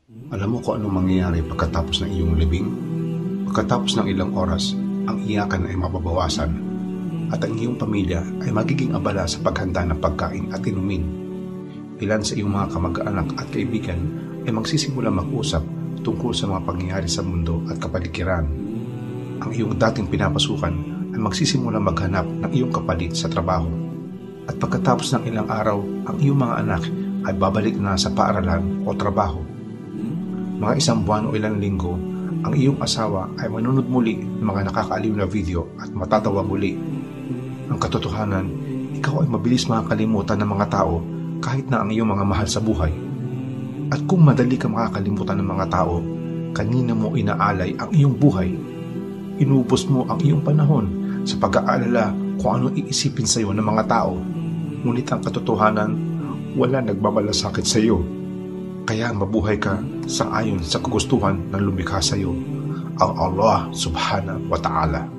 Alam mo kung anong mangyayari pagkatapos ng iyong libing? Pagkatapos ng ilang oras, ang iyakan ay mababawasan at ang iyong pamilya ay magiging abala sa paghanda ng pagkain at inumin. Ilan sa iyong mga kamag-anak at kaibigan ay magsisimula mag-usap tungkol sa mga pangyayari sa mundo at kapaligiran. Ang iyong dating pinapasukan ay magsisimula maghanap ng iyong kapalit sa trabaho. At pagkatapos ng ilang araw, ang iyong mga anak ay babalik na sa paaralan o trabaho. Mga isang buwan o ilang linggo, ang iyong asawa ay manunod muli ng mga nakakaaliw na video at matatawa muli. Ang katotohanan, ikaw ay mabilis makakalimutan ng mga tao kahit na ang iyong mga mahal sa buhay. At kung madali ka makakalimutan ng mga tao, kanina mo inaalay ang iyong buhay. Inubos mo ang iyong panahon sa pag-aalala kung ano iisipin sa iyo ng mga tao. Ngunit ang katotohanan, wala nagmamalasakit sa iyo. Kaya mabuhay ka sang-ayon sa kagustuhan ng lumikha sa iyo, ang Allah Subhanahu wa Ta'ala.